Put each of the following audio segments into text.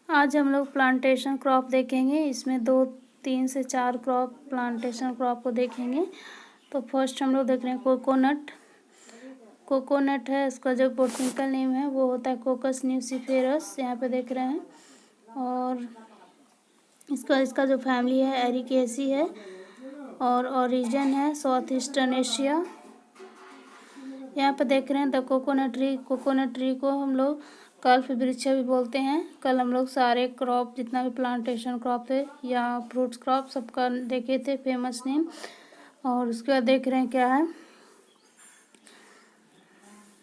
आज हम लोग प्लांटेशन क्रॉप देखेंगे। इसमें 2, 3 से 4 क्रॉप प्लांटेशन क्रॉप को देखेंगे। तो फर्स्ट हम लोग देख रहे हैं कोकोनट। कोकोनट है, इसका जो बोटनिकल नेम है वो होता है कोकस न्यूसीफेरस, यहाँ पे देख रहे हैं। और इसका जो फैमिली है एरिकेसी है और ओरिजिन है साउथ ईस्टर्न एशिया। यहाँ पे देख रहे हैं the coconut tree. Coconut tree को हम लोग कल्प वृक्ष भी बोलते हैं। कल हम लोग सारे क्रॉप जितना भी प्लांटेशन क्रॉप थे या फ्रूट्स क्रॉप सबका देखे थे फेमस नेम। और उसके बाद देख रहे हैं क्या है,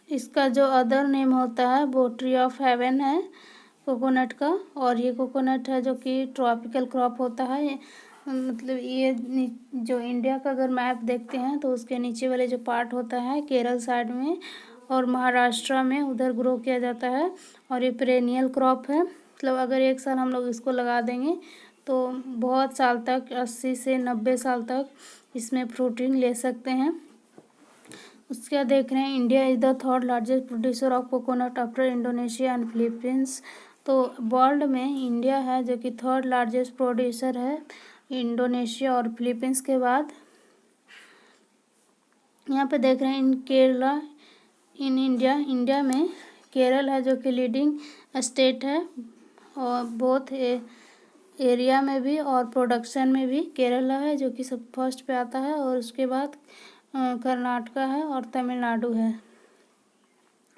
इसका जो अदर नेम होता है वो ट्री ऑफ हेवन है कोकोनट का। और ये कोकोनट है जो कि ट्रॉपिकल क्रॉप होता है। मतलब ये जो इंडिया का अगर मैप देखते हैं तो उसके नीचे वाले जो पार्ट होता है केरल साइड में और महाराष्ट्र में उधर ग्रो किया जाता है। और ये पेरेनियल क्रॉप है, मतलब अगर एक साल हम लोग इसको लगा देंगे तो बहुत साल तक 80 से 90 साल तक इसमें फ्रूटिंग ले सकते हैं। उसके बाद देख रहे हैं India is the third largest producer of coconut after Indonesia and Philippines. तो वर्ल्ड में इंडिया है जो कि थर्ड लार्जेस्ट प्रोड्यूसर है इंडोनेशिया और फिलीपींस के बाद। यहाँ पे देख रहे हैं इन केरला इन इंडिया में केरल है जो कि लीडिंग स्टेट है और बहुत एरिया में भी और प्रोडक्शन में भी केरला है जो कि सब फर्स्ट पे आता है। और उसके बाद कर्नाटका है और तमिलनाडु है।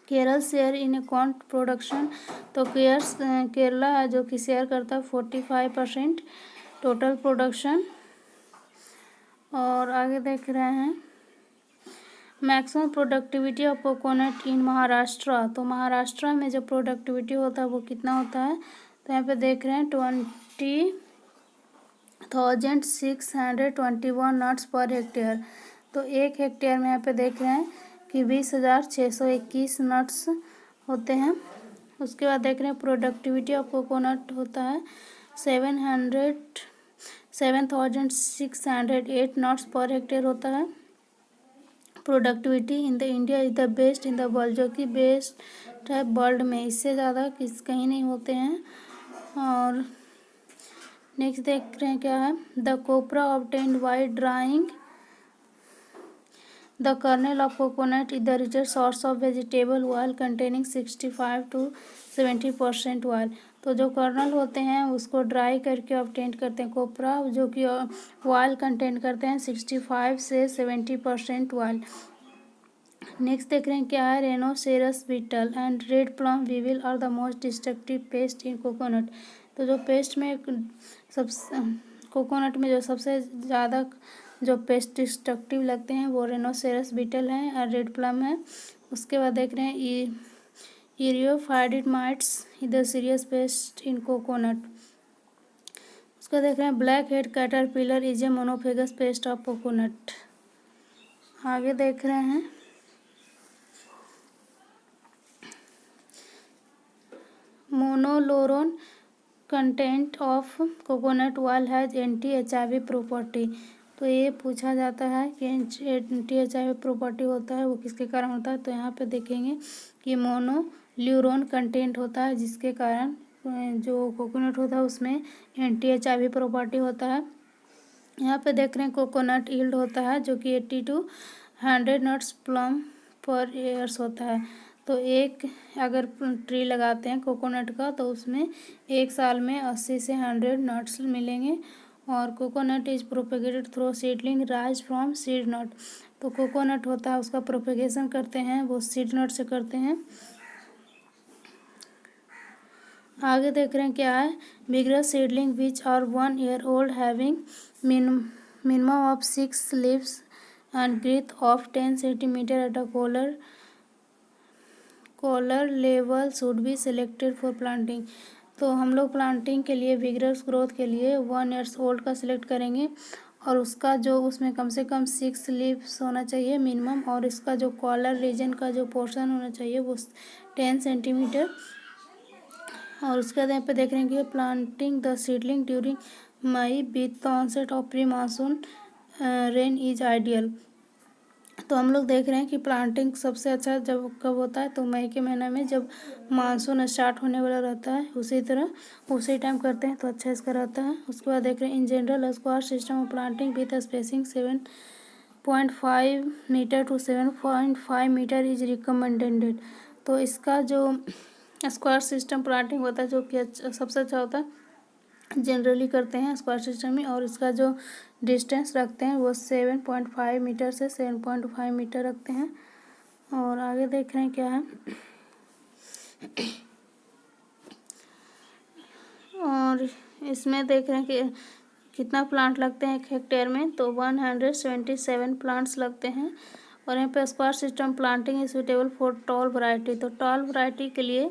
Kerala share in account production, तो केरला है जो कि शेयर करता है 45% टोटल प्रोडक्शन। और आगे देख रहे हैं मैक्सिमम प्रोडक्टिविटी ऑफ कोकोनट इन महाराष्ट्र। तो महाराष्ट्र में जो प्रोडक्टिविटी होता है वो कितना होता है, तो यहाँ पे देख रहे हैं 20,621 नट्स पर हेक्टेयर। तो 1 हेक्टेयर में यहाँ पे देख रहे हैं कि 20,621 नट्स होते हैं। उसके बाद देख रहे हैं प्रोडक्टिविटी ऑफ कोकोनट होता है 7,608 नट्स पर हेक्टेयर होता है। Productivity in the India is the best in the world, जो कि बेस्ट है वर्ल्ड में, इससे ज़्यादा कहीं नहीं होते हैं। और नेक्स्ट देख रहे हैं क्या है, the copra obtained by drying the kernel of coconut is the richest source of vegetable oil containing 65 to 70% oil. तो जो कर्नल होते हैं उसको ड्राई करके ऑब्टेन करते हैं कोपरा, जो कि ऑयल कंटेन करते हैं 65 से 70% ऑयल। नेक्स्ट देख रहे हैं क्या है, rhinoceros beetle and red palm weevil are the most destructive pest in coconut. तो जो पेस्ट में कोकोनट में जो सबसे ज़्यादा जो पेस्ट डिस्ट्रक्टिव लगते हैं वो रेनोसेरस बीटल हैं और रेड प्लम है। उसके बाद देख रहे हैं eriophyid mites the serious pest in coconut. उसका देख रहे हैं black head caterpillar is a monophagous pest of coconut. आगे देख रहे हैं monolaurin content of coconut oil has anti-HIV property. तो ये पूछा जाता है कि एंटी-HIV प्रॉपर्टी होता है वो किसके कारण होता है, तो यहाँ पे देखेंगे कि मोनोल्यूरोन कंटेंट होता है जिसके कारण जो कोकोनट होता है उसमें एंटी-HIV प्रॉपर्टी होता है। यहाँ पे देख रहे हैं कोकोनट यील्ड होता है जो कि 80 to 100 नट्स प्लम पर ईयर्स होता है। तो एक अगर ट्री लगाते हैं कोकोनट का तो उसमें एक साल में 80 से 100 नट्स मिलेंगे। और coconut is propagated through seedling rise from seed nut. तो कोकोनट होता है उसका प्रोपेगेशन करते हैं वो सीड नट से करते हैं। आगे देख रहे हैं क्या है, vigorous seedling which are 1 year old having minimum of 6 leaves and growth of 10 centimeter at a collar level should be selected for planting। तो हम लोग प्लांटिंग के लिए विगरस ग्रोथ के लिए 1 years old का सिलेक्ट करेंगे और उसका जो उसमें कम से कम 6 लीव्स होना चाहिए मिनिमम। और इसका जो कॉलर रीजन का जो पोर्शन होना चाहिए वो 10 सेंटीमीटर। और उसके बाद यहाँ पे देख रहे हैं कि planting the seedling during May with the onset of pre monsoon rain is ideal. तो हम लोग देख रहे हैं कि प्लांटिंग सबसे अच्छा जब कब होता है, तो मई के महीने में जब मानसून स्टार्ट होने वाला रहता है, उसी टाइम करते हैं तो अच्छा इसका रहता है। उसके बाद देख रहे हैं in general square system of planting with spacing 7.5 metre to 7.5 metre is recommended. तो इसका जो स्क्वायर सिस्टम प्लांटिंग होता है जो कि सबसे अच्छा होता है, जनरली करते हैं स्क्वायर सिस्टम में, और इसका जो डिस्टेंस रखते हैं वो 7.5 मीटर से 7.5 मीटर रखते हैं। और आगे देख रहे हैं क्या है, और इसमें देख रहे हैं कि कितना प्लांट लगते हैं 1 हेक्टेयर में, तो 177 प्लांट्स लगते हैं। और यहाँ पे square system planting is suitable for tall variety, तो टॉल वैरायटी के लिए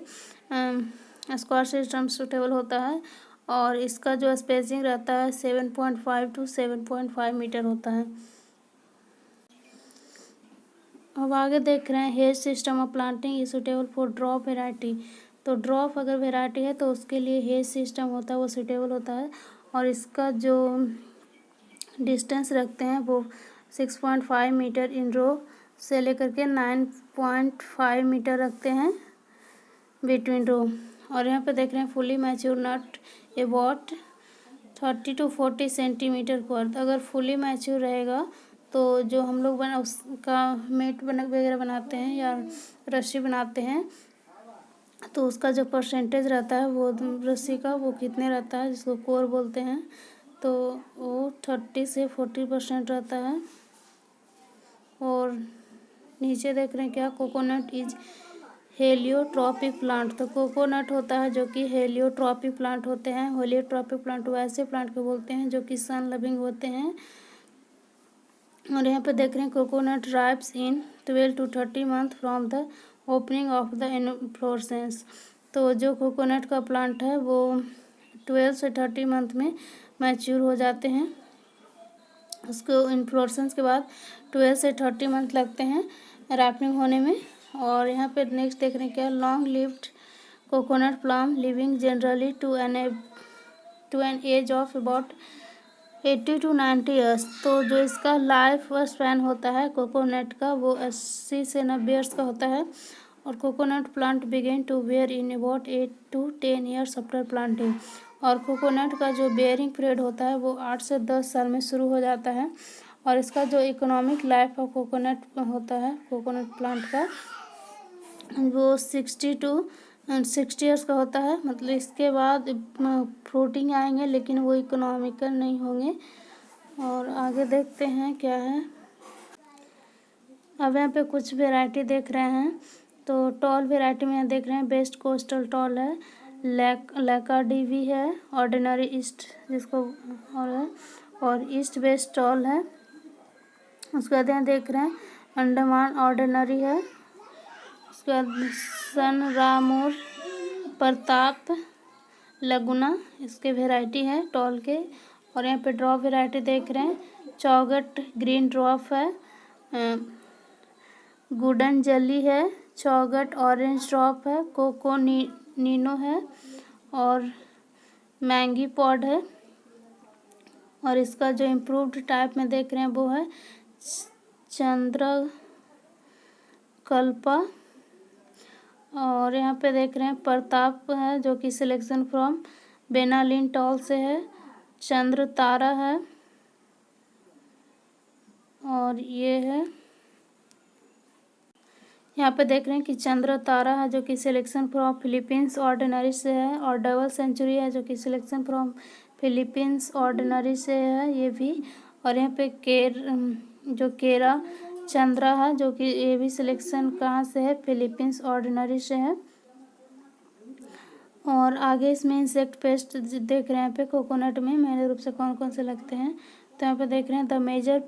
स्क्वायर सिस्टम सुटेबल होता है, और इसका जो स्पेसिंग रहता है 7.5 टू 7.5 मीटर होता है। अब आगे देख रहे हैं hedge system of planting is suitable for drop variety, तो ड्रॉप अगर वेराइटी है तो उसके लिए हेज सिस्टम होता है वो सुटेबल होता है, और इसका जो डिस्टेंस रखते हैं वो 6.5 मीटर इन रो से लेकर के 9.5 मीटर रखते हैं बिटवीन रो। और यहाँ पे देख रहे हैं fully mature nut about 30 to 40 centimetre पर, अगर फुली मैच्योर रहेगा तो जो हम लोग उसका मेट वगैरह बनाते हैं या रस्सी बनाते हैं, तो उसका जो परसेंटेज रहता है वो रस्सी का वो कितने रहता है, जिसको कोर बोलते हैं, तो वो 30 से 40% रहता है। और नीचे देख रहे हैं क्या, कोकोनट इज हेलियोट्रॉपिक प्लांट, तो कोकोनट होता है जो कि हेलियोट्रॉपिक प्लांट होते हैं। हेलियोट्रॉपिक प्लांट वैसे प्लांट को बोलते हैं जो कि सन लविंग होते हैं। और यहाँ पे देख रहे हैं coconut ripes in 12 to 30 month from the opening of the inflorescence, तो जो कोकोनट का प्लांट है वो 12 से 30 मंथ में मैच्योर हो जाते हैं। उसको इन्फ्लोरेसेंस के बाद 12 से 30 मंथ लगते हैं रैपनिंग होने में। और यहाँ पे नेक्स्ट देख रहे हैं क्या, long lived coconut palm living generally to an age of about 80 to 90 years, तो जो इसका लाइफ स्पैन होता है कोकोनट का वो 80 से 90 ईयर्स का होता है। और coconut plant begin to bear in about 8 to 10 years after planting, और कोकोनट का जो बेयरिंग पीरियड होता है वो 8 से 10 साल में शुरू हो जाता है। और इसका जो इकोनॉमिक लाइफ ऑफ कोकोनट होता है कोकोनट प्लांट का वो 60 ईयर्स का होता है, मतलब इसके बाद फ्रूटिंग आएंगे लेकिन वो इकोनॉमिकल नहीं होंगे। और आगे देखते हैं क्या है, अब यहाँ पे कुछ वैरायटी देख रहे हैं, तो टॉल वैरायटी में देख रहे हैं बेस्ट कोस्टल टॉल है, लैकाडीवी है, ऑर्डिनरी ईस्ट जिसको और ईस्ट वेस्ट टॉल है। उसके बाद यहाँ देख रहे हैं अंडमान ऑर्डिनरी है, उसके बाद सनरामुर, प्रताप, लगुना इसके वैरायटी है टॉल के। और यहाँ पे ड्रॉप वैरायटी देख रहे हैं, चौगट ग्रीन ड्रॉप है, गुडन जली है, चौगट ऑरेंज ड्रॉप है, कोको नीनो है, और मैंगी पॉड है। और इसका जो इम्प्रूव्ड टाइप में देख रहे हैं वो है चंद्रकल्पा। और यहाँ पे देख रहे हैं प्रताप है जो कि सिलेक्शन फ्रॉम बेनालिन टॉल से है, चंद्र तारा है, और ये है यहाँ पे देख रहे हैं कि चंद्र तारा है जो कि सिलेक्शन फ्रॉम फिलीपींस ऑर्डिनरी से है, और डबल सेंचुरी है जो कि सिलेक्शन फ्रॉम फिलीपींस ऑर्डिनरी से है ये भी। और यहाँ पे जो केरा चंद्रा है जो कि ये भी सिलेक्शन कहाँ से है, फिलीपींस ऑर्डिनरी से है। और आगे इसमें इंसेक्ट पेस्ट देख रहे हैं यहाँ पे कोकोनट में मेन रूप से कौन कौन से लगते हैं, तो यहाँ पे देख रहे हैं the major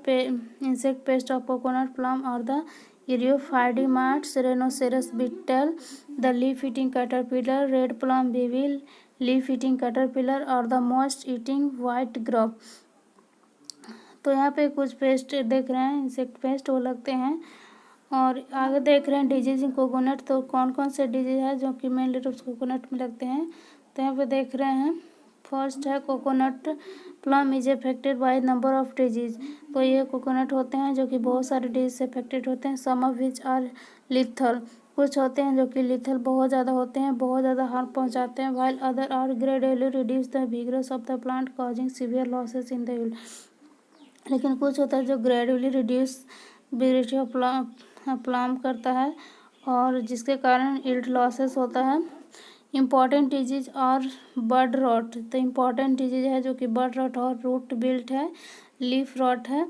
insect pest of coconut palm और the eriophyid mites, rhinoceros beetle, the leaf eating caterpillar, red palm weevil, leaf eating caterpillar और the most eating white grub. तो यहाँ पे कुछ पेस्ट देख रहे हैं इंसेक्ट पेस्ट वो लगते हैं। और आगे देख रहे हैं डिजीज इन कोकोनट, तो कौन कौन से डिजीज है जो कि मेनली रूप से कोकोनट में लगते हैं, तो यहाँ पे देख रहे हैं फर्स्ट है coconut plum is affected by number of disease. तो ये कोकोनट होते हैं जो कि बहुत सारे डिजीज से अफेक्टेड होते हैं। सम ऑफ विच आर लिथल, कुछ होते हैं जो कि लिथल बहुत ज़्यादा होते हैं, बहुत ज़्यादा हार्म पहुंचाते हैं। While other are gradually reduce the vigorous of the plant causing severe losses in the yield. लेकिन कुछ होता है जो gradually reduce vegetative of palm करता है और जिसके कारण यील्ड लॉसेस होता है। इम्पॉर्टेंट डिजीज और बड रॉट, तो इम्पॉर्टेंट डिजीज है जो कि बड रॉट और रूट बिल्ट है, लीफ रॉट है,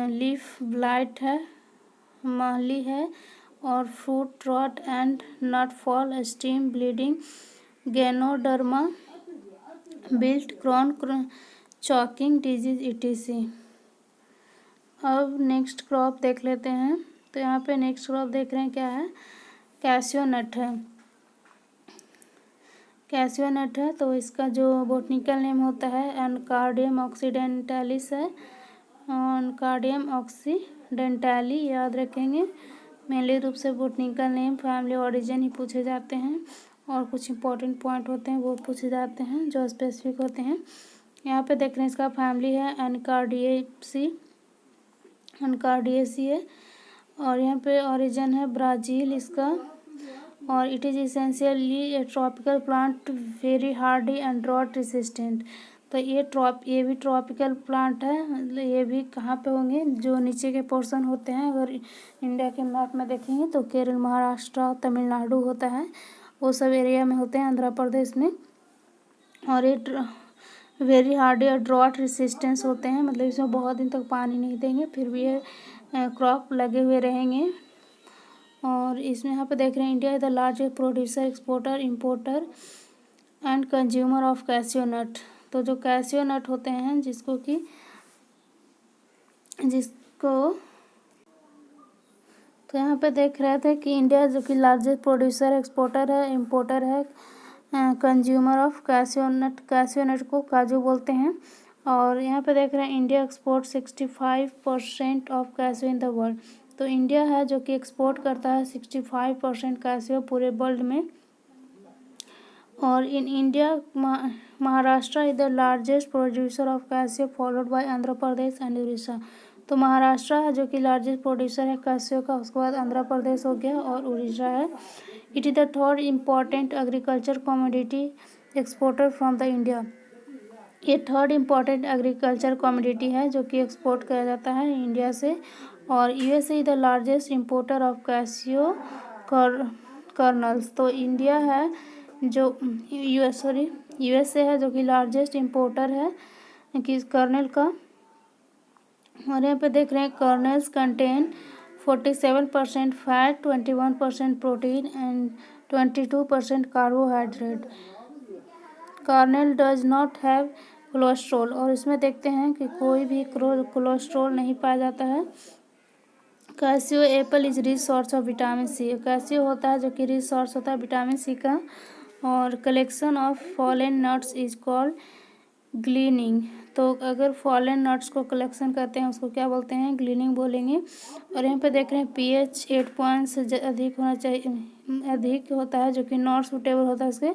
लीफ ब्लाइट है, महली है और fruit rot and nut fall, stem bleeding, ganoderma wilt, crown choking disease etc। अब नेक्स्ट क्रॉप देख लेते हैं। तो यहाँ पे नेक्स्ट क्रॉप देख रहे हैं क्या है, कैसियो नट है। कैसियो नट है तो इसका जो बोटनिकल नेम होता है एनकार्डियम ऑक्सीडेंटालिस है, एनकार्डियम ऑक्सीडेंटाली याद रखेंगे। मेनली रूप से बोटनिकल नेम, फैमिली, ओरिजिन ही पूछे जाते हैं और कुछ इंपॉर्टेंट पॉइंट होते हैं वो पूछे जाते हैं जो स्पेसिफिक होते हैं। यहाँ पे देख रहे हैं इसका फैमिली है एनकार्डिएसी है और यहाँ पे ओरिजिन है ब्राज़ील इसका, और it is essentially a tropical plant very hardy and drought resistant. तो ये भी ट्रॉपिकल प्लांट है, मतलब ये भी कहाँ पे होंगे, जो नीचे के पोर्शन होते हैं। अगर इंडिया के मैप में देखेंगे तो केरल, महाराष्ट्र, तमिलनाडु होता है, वो सब एरिया में होते हैं, आंध्र प्रदेश में। और ये वेरी हार्डी और ड्रॉट रेसिस्टेंस होते हैं, मतलब इसमें बहुत दिन तक पानी नहीं देंगे फिर भी ये क्रॉप लगे हुए रहेंगे। और इसमें यहाँ पे देख रहे हैं India is the largest producer, exporter, importer and consumer of cashew nut. तो जो कैसियो नट होते हैं जिसको तो यहाँ पे देख रहे थे कि इंडिया जो कि लार्जेस्ट प्रोड्यूसर, एक्सपोर्टर है, इंपोर्टर है, कंज्यूमर ऑफ कैसियो नट को काजू बोलते हैं। और यहाँ पे देख रहे हैं India export 65% of Casio in the world. तो इंडिया है जो कि एक्सपोर्ट करता है 65% कैसियो पूरे वर्ल्ड में। और in India Maharashtra is the largest producer of Casio followed by Andhra Pradesh and Orissa. तो महाराष्ट्र है जो कि लार्जेस्ट प्रोड्यूसर है कैसियो का, उसके बाद आंध्र प्रदेश हो गया और उड़ीसा है। It is the third important agriculture commodity exporter from the India. ये थर्ड इम्पॉर्टेंट एग्रीकल्चर कमोडिटी है जो कि एक्सपोर्ट किया जाता है इंडिया से। और USA is the largest importer of Casio colonel's. तो इंडिया है जो यूएसए है जो कि लार्जेस्ट इम्पोर्टर है कि कर्नल का। और यहाँ पे देख रहे हैं kernels contain 47% fat, 21% protein and 22% carbohydrate. Kernel does not have cholesterol. और इसमें देखते हैं कि कोई भी कोलेस्ट्रॉल नहीं पाया जाता है। Cashew apple is rich source of vitamin C. Cashew होता है जो कि रिच सोर्स होता है विटामिन सी का। और collection of fallen nuts is called gleaning. तो अगर फॉलेन नट्स को कलेक्शन करते हैं उसको क्या बोलते हैं, ग्लीनिंग बोलेंगे। और यहाँ पे देख रहे हैं pH 8 पॉइंट से अधिक होना चाहिए, अधिक होता है जो कि नॉट सूटेबल होता है इसके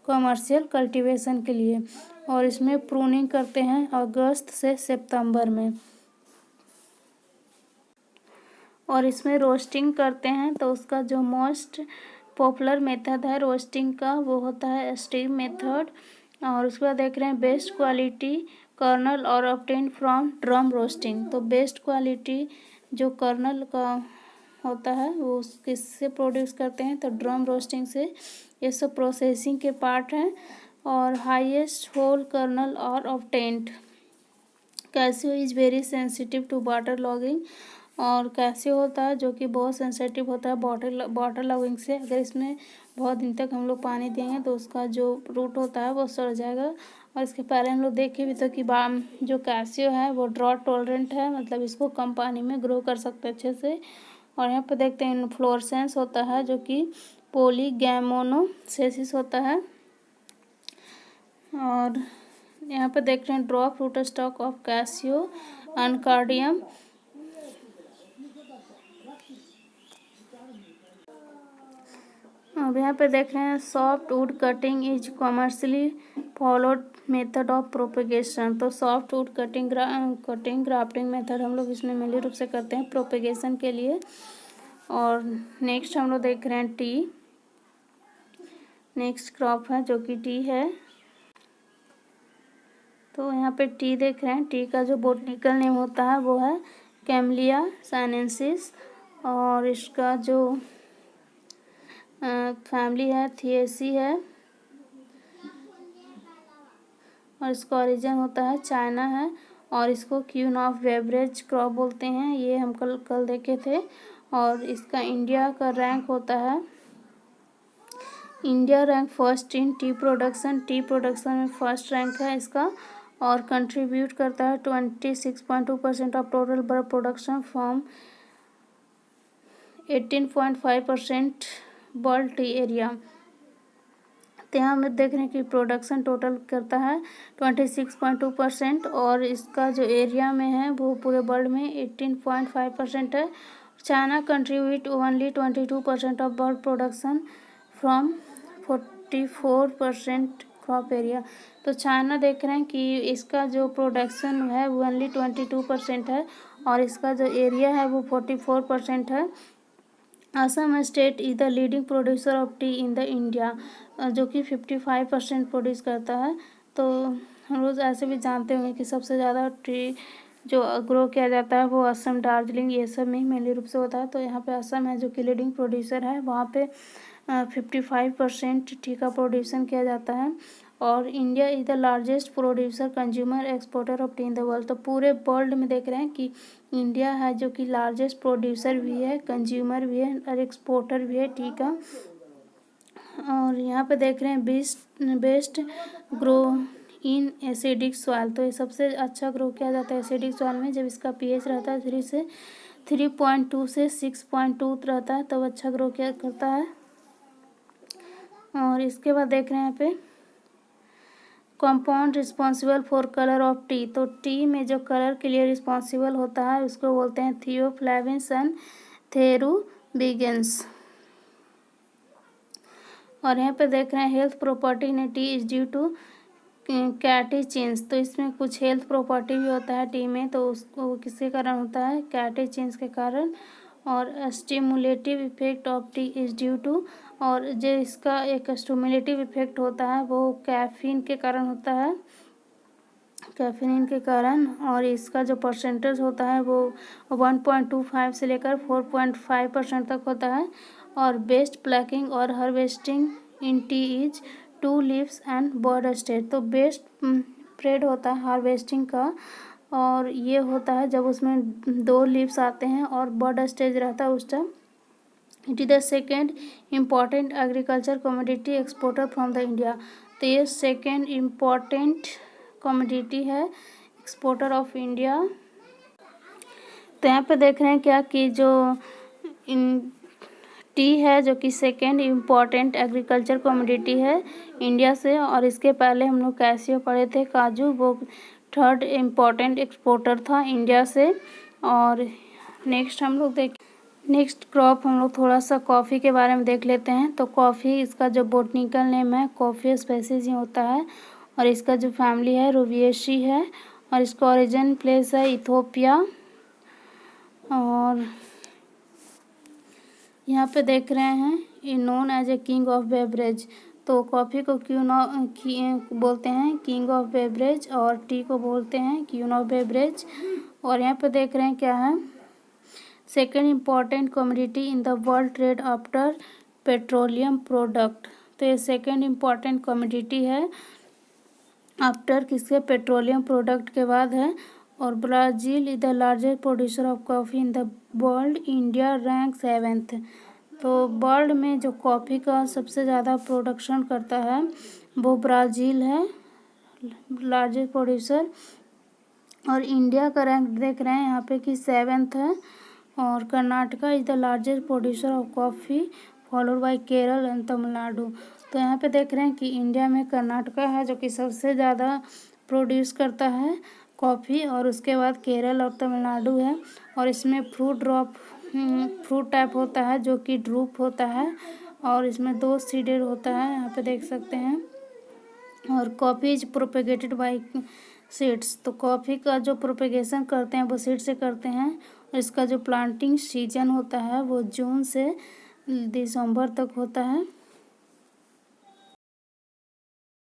कमर्शियल कल्टीवेशन के लिए। और इसमें प्रूनिंग करते हैं अगस्त से सितंबर में। और इसमें रोस्टिंग करते हैं तो उसका जो मोस्ट पॉपुलर मेथड है रोस्टिंग का वो होता है स्टीम मेथड। और उसके बाद देख रहे हैं बेस्ट क्वालिटी कर्नल और ऑब्टेन फ्रॉम ड्रम रोस्टिंग। तो बेस्ट क्वालिटी जो कर्नल का होता है वो किससे प्रोड्यूस करते हैं, तो ड्रम रोस्टिंग से। ये सब प्रोसेसिंग के पार्ट हैं। और हाईएस्ट होल कर्नल और obtained. Cashew is very sensitive to water logging. और कैसियो होता है जो कि बहुत सेंसिटिव होता है वाटर लॉगिंग से। अगर इसमें बहुत दिन तक हम लोग पानी देंगे तो उसका जो रूट होता है वो सड़ जाएगा। और इसके पहले हम लोग देखे भी तो कि जो कैसियो है वो ड्रॉट टॉलरेंट है, मतलब इसको कम पानी में ग्रो कर सकते हैं अच्छे से। और यहाँ पे देखते हैं इन्फ्लोरेसेंस होता है जो कि पॉलीगैमोनोसेसिस होता है। और यहाँ पे देख रहे हैं drop root stock of cashew anacardium. अब यहाँ पे देख रहे हैं soft wood cutting is commercially followed method of propagation. तो soft wood cutting grafting method हम लोग इसमें मेनली रूप से करते हैं प्रोपेगेशन के लिए। और नेक्स्ट हम लोग देख रहे हैं टी। नेक्स्ट क्रॉप है जो कि टी है। तो यहाँ पे टी देख रहे हैं। टी का जो बोटनिकल नेम होता है वो है कैमलिया साइनेंसिस, और इसका जो फैमिली है थिएसी है, और इसका ओरिजिन होता है चाइना है, और इसको क्वीन ऑफ बेवरेज क्रॉप बोलते हैं। ये हम कल देखे थे। और इसका इंडिया का रैंक होता है, India rank first in T production. T production में फर्स्ट रैंक है इसका, और कंट्रीब्यूट करता है 26.2% of total bulb production from 18.5% world T area. तो यहाँ हम देख रहे हैं कि प्रोडक्शन टोटल करता है 26.2%, और इसका जो एरिया में है वो पूरे वर्ल्ड में 18.5% है। China contribute only 22% of world production from 44% crop area. तो चाइना देख रहे हैं कि इसका जो प्रोडक्शन है वो ओनली 22% है, और इसका जो एरिया है वो 44% है। Assam state is the leading producer of T in the India, जो कि 55% प्रोड्यूस करता है। तो हम लोग ऐसे भी जानते होंगे कि सबसे ज़्यादा टी जो ग्रो किया जाता है वो असम, दार्जिलिंग, ये सब में मेनली रूप से होता है। तो यहाँ पे असम है जो कि लीडिंग प्रोड्यूसर है, वहाँ पे 55% टी का प्रोड्यूसन किया जाता है। और India is the largest producer consumer exporter of T in the world. तो पूरे वर्ल्ड में देख रहे हैं कि इंडिया है जो कि लार्जेस्ट प्रोड्यूसर भी है, कंज्यूमर भी है, और एक्सपोर्टर भी है टी का। और यहाँ पे देख रहे हैं best grow in acidic soil. तो ये सबसे अच्छा ग्रो किया जाता है एसिडिक सॉइल में, जब इसका पीएच रहता है 3.2 से 6.2 रहता है, तब अच्छा ग्रो किया करता है। और इसके बाद देख रहे हैं यहाँ पे compound responsible for colour of T. तो टी में जो कलर के लिए रिस्पॉन्सिबल होता है उसको बोलते हैं थियोफ्लेविन्स एंड थेरुबिगेंस। और यहाँ पे देख रहे हैं health property in tea is due to catechins. तो इसमें कुछ हेल्थ प्रॉपर्टी भी होता है टी में, तो उसको किसके कारण होता है, कैटेचिन्स के कारण। और stimulative effect of tea is due to, और जो इसका एक स्टिमुलेटिव इफेक्ट होता है वो कैफीन के कारण होता है, कैफीन के कारण। और इसका जो परसेंटेज होता है वो 1.25 से लेकर 4.5% तक होता है। और बेस्ट प्लकिंग और harvesting in tea is 2 leaves and bud stage. तो बेस्ट पीरियड होता है हार्वेस्टिंग का, और ये होता है जब उसमें 2 लीव्स आते हैं और बर्ड स्टेज रहता है उस time. It is the second important agriculture commodity exporter from the India. तो ये सेकेंड इम्पॉर्टेंट कमोडिटी है एक्सपोर्टर ऑफ इंडिया। तो यहाँ पे देख रहे हैं क्या कि जो टी है जो कि सेकेंड इम्पॉर्टेंट एग्रीकल्चर कमोडिटी है इंडिया से। और इसके पहले हम लोग कैसियो पढ़े थे काजू, वो थर्ड इम्पॉर्टेंट एक्सपोर्टर था इंडिया से। और नेक्स्ट क्रॉप हम लोग थोड़ा सा कॉफ़ी के बारे में देख लेते हैं। तो कॉफ़ी, इसका जो बोटनिकल नेम है कॉफ़ी स्पेसीज ही होता है, और इसका जो फैमिली है रुबिएसी है, और इसका ओरिजिन प्लेस है इथोपिया। और यहाँ पे देख रहे हैं ये known as a king of beverage. तो कॉफ़ी को क्यों बोलते हैं किंग ऑफ बेवरेज, और टी को बोलते हैं क्वीन ऑफ बेवरेज। और यहाँ पे देख रहे हैं क्या है, second important commodity in the world trade after petroleum product. तो ये सेकेंड इम्पॉर्टेंट कमोडिटी है आफ्टर किसके, पेट्रोलियम प्रोडक्ट के बाद है। और Brazil is the largest producer of coffee in the world, India rank 7th। तो वर्ल्ड में जो कॉफ़ी का सबसे ज़्यादा प्रोडक्शन करता है वो ब्राज़ील है लार्जेस्ट प्रोड्यूसर। और इंडिया का रैंक देख रहे हैं यहाँ पे कि 7th है। और Karnataka is the largest producer of coffee followed by Kerala and Tamil Nadu. तो यहाँ पे देख रहे हैं कि इंडिया में कर्नाटका है जो कि सबसे ज़्यादा प्रोड्यूस करता है कॉफ़ी, और उसके बाद केरल और तमिलनाडु है। और इसमें फ्रूट टाइप होता है जो कि ड्रूप होता है, और इसमें 2 सीडेड होता है, यहाँ पे देख सकते हैं। और coffee is propagated by seeds, तो कॉफ़ी का जो प्रोपेगेशन करते हैं वो सीड से करते हैं। और इसका जो प्लांटिंग सीजन होता है वो जून से दिसंबर तक होता है।